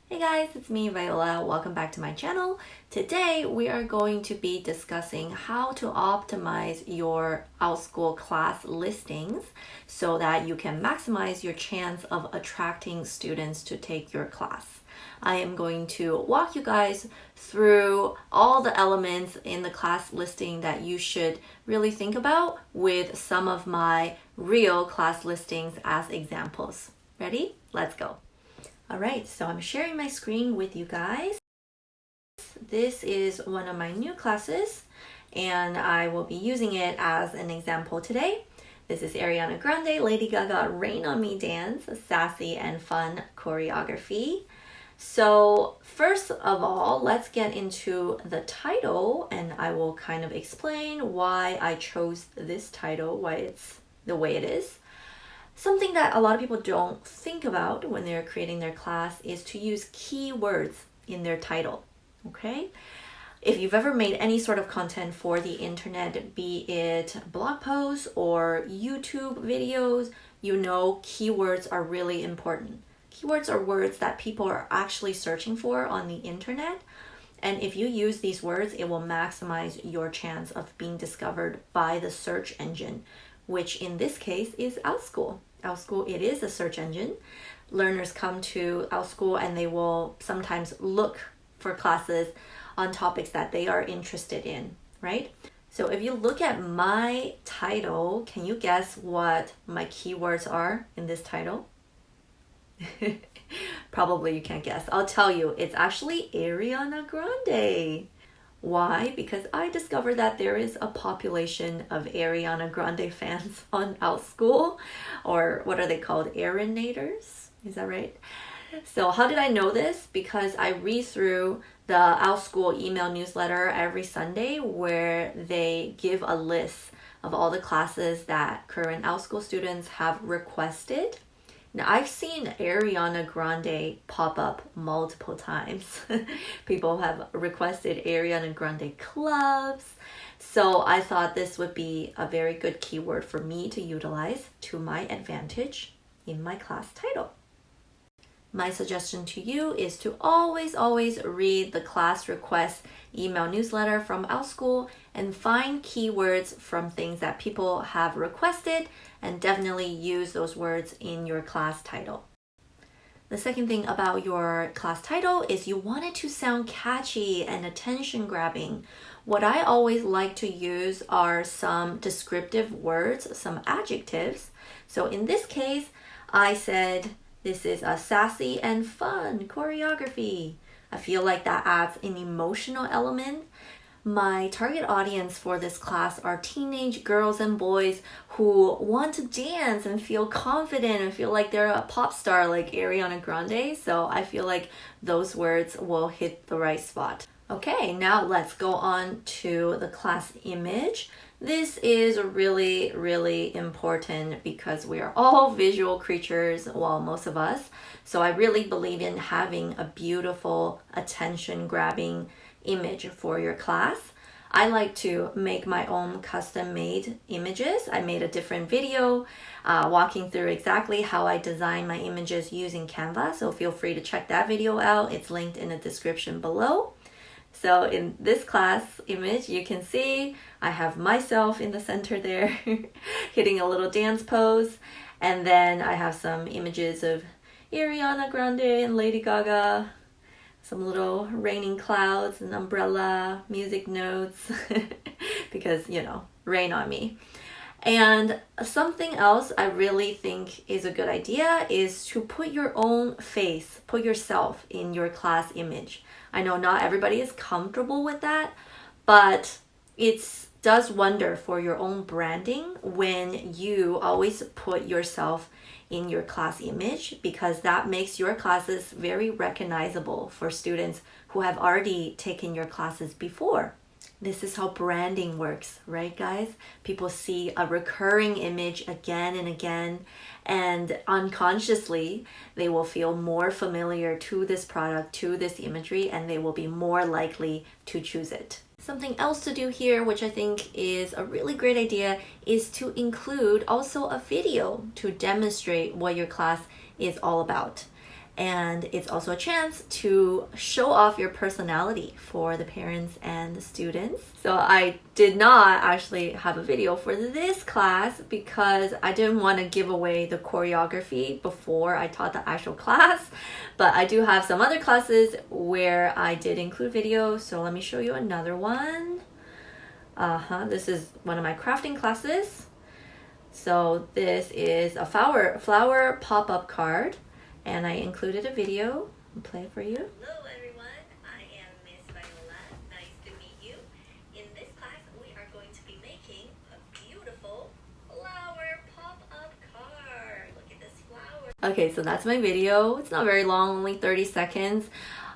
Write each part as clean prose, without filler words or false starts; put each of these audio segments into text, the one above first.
Hey guys, it's me Viola. Welcome back to my channel. Today we are going to be discussing how to optimize your Outschool class listings so that you can maximize your chance of attracting students to take your class. I am going to walk you guys through all the elements in the class listing that you should really think about with some of my real class listings as examples. Ready? Let's go. All right, so I'm sharing my screen with you guys. This is one of my new classes, and I will be using it as an example today. This is Ariana Grande, Lady Gaga, Rain on Me Dance, a sassy and fun choreography. So first of all, let's get into the title, and I will kind of explain why I chose this title, why it's the way it is. Something that a lot of people don't think about when they're creating their class is to use keywords in their title, okay? If you've ever made any sort of content for the internet, be it blog posts or YouTube videos, you know keywords are really important. Keywords are words that people are actually searching for on the internet. And if you use these words, it will maximize your chance of being discovered by the search engine, which in this case is Outschool. Outschool, it is a search engine. Learners come to Outschool and they will sometimes look for classes on topics that they are interested in, right? So if you look at my title, can you guess what my keywords are in this title? Probably you can't guess. I'll tell you, it's actually Ariana Grande. Why? Because I discovered that there is a population of Ariana Grande fans on Outschool, or what are they called? Arinators? Is that right? So how did I know this? Because I read through the Outschool email newsletter every Sunday where they give a list of all the classes that current Outschool students have requested. Now, I've seen Ariana Grande pop up multiple times. People have requested Ariana Grande clubs. So I thought this would be a very good keyword for me to utilize to my advantage in my class title. My suggestion to you is to always read the class request email newsletter from Outschool and find keywords from things that people have requested and definitely use those words in your class title. The second thing about your class title is you want it to sound catchy and attention grabbing. What I always like to use are some descriptive words, some adjectives. So in this case, I said, this is a sassy and fun choreography. I feel like that adds an emotional element. My target audience for this class are teenage girls and boys who want to dance and feel confident and feel like they're a pop star like Ariana Grande. So I feel like those words will hit the right spot. Okay, now let's go on to the class image. This is really important because we are all visual creatures, well, most of us. So I really believe in having a beautiful, attention-grabbing image for your class. I like to make my own custom-made images. I made a different video walking through exactly how I design my images using Canva. So feel free to check that video out. It's linked in the description below. So in this class image, you can see I have myself in the center there hitting a little dance pose. And then I have some images of Ariana Grande and Lady Gaga, some little raining clouds, an umbrella, music notes, because, you know, rain on me. And something else I really think is a good idea is to put your own face, put yourself in your class image. I know not everybody is comfortable with that, but it does wonder for your own branding when you always put yourself in your class image, because that makes your classes very recognizable for students who have already taken your classes before. This is how branding works, right, guys? People see a recurring image again and again, and unconsciously, they will feel more familiar to this product, to this imagery, and they will be more likely to choose it. Something else to do here, which I think is a really great idea, is to include also a video to demonstrate what your class is all about. And it's also a chance to show off your personality for the parents and the students. So I did not actually have a video for this class because I didn't want to give away the choreography before I taught the actual class. But I do have some other classes where I did include videos. So let me show you another one. This is one of my crafting classes. So this is a flower pop-up card. And I included a video. I'll play it for you. Hello everyone, I am Miss Viola. Nice to meet you. In this class, we are going to be making a beautiful flower pop-up card. Look at this flower. Okay, so that's my video. It's not very long, only 30 seconds.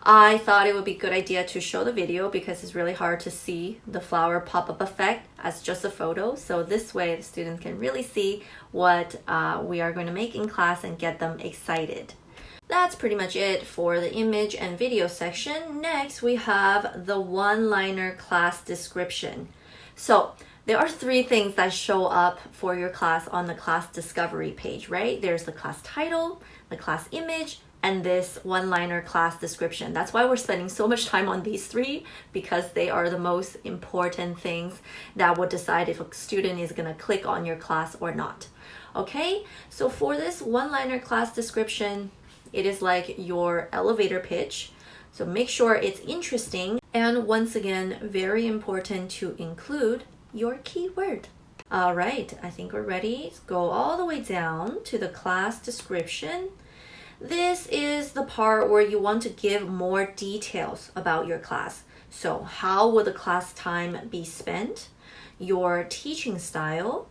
I thought it would be a good idea to show the video because it's really hard to see the flower pop-up effect as just a photo. So this way the students can really see what we are going to make in class and get them excited. That's pretty much it for the image and video section. Next, we have the one-liner class description. So there are 3 things that show up for your class on the class discovery page, right? There's the class title, the class image, and this one-liner class description. That's why we're spending so much time on these 3 because they are the most important things that will decide if a student is gonna click on your class or not. Okay, so for this one-liner class description, it is like your elevator pitch. So make sure it's interesting. And once again, very important to include your keyword. All right, I think we're ready. Let's go all the way down to the class description. This is the part where you want to give more details about your class. So how will the class time be spent? Your teaching style,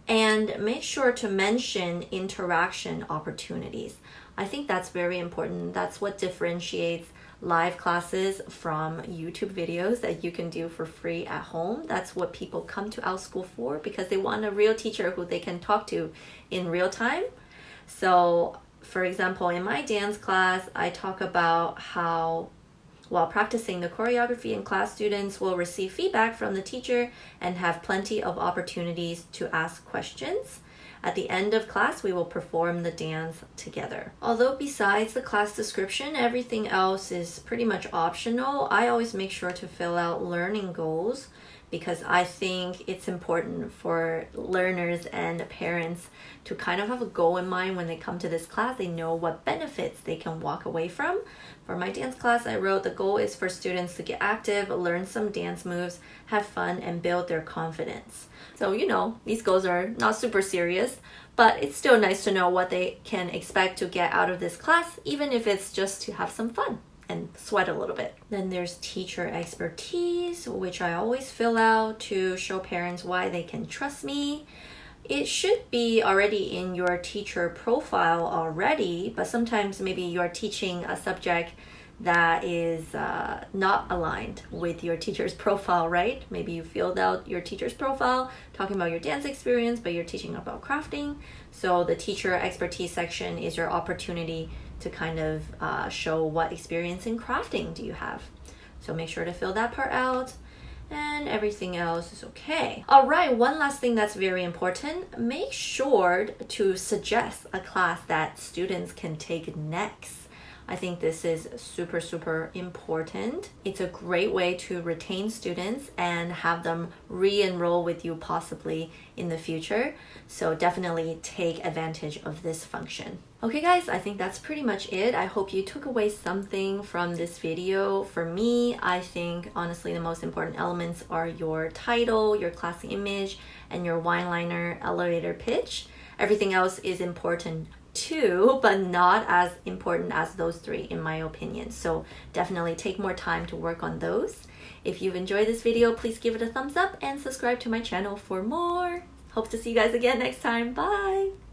and make sure to mention interaction opportunities. I think that's very important. That's what differentiates live classes from YouTube videos that you can do for free at home. That's what people come to Outschool for because they want a real teacher who they can talk to in real time. So for example, in my dance class, I talk about how while practicing the choreography in class, students will receive feedback from the teacher and have plenty of opportunities to ask questions. At the end of class, we will perform the dance together. Although besides the class description, everything else is pretty much optional, I always make sure to fill out learning goals because I think it's important for learners and parents to kind of have a goal in mind when they come to this class. They know what benefits they can walk away from. For my dance class, I wrote the goal is for students to get active, learn some dance moves, have fun, and build their confidence. So, you know, these goals are not super serious, but it's still nice to know what they can expect to get out of this class, even if it's just to have some fun and sweat a little bit. Then there's teacher expertise, which I always fill out to show parents why they can trust me. It should be already in your teacher profile already, but sometimes maybe you're teaching a subject that is not aligned with your teacher's profile, right? Maybe you filled out your teacher's profile talking about your dance experience, but you're teaching about crafting. So the teacher expertise section is your opportunity to kind of show what experience in crafting do you have. So make sure to fill that part out. And everything else is okay. All right, one last thing that's very important. Make sure to suggest a class that students can take next. I think this is super, super important. It's a great way to retain students and have them re-enroll with you possibly in the future. So definitely take advantage of this function. Okay guys, I think that's pretty much it. I hope you took away something from this video. For me, I think honestly the most important elements are your title, your class image, and your one-liner elevator pitch. Everything else is important too, but not as important as those 3 in my opinion. So definitely take more time to work on those. If you've enjoyed this video, please give it a thumbs up and subscribe to my channel for more. Hope to see you guys again next time. Bye!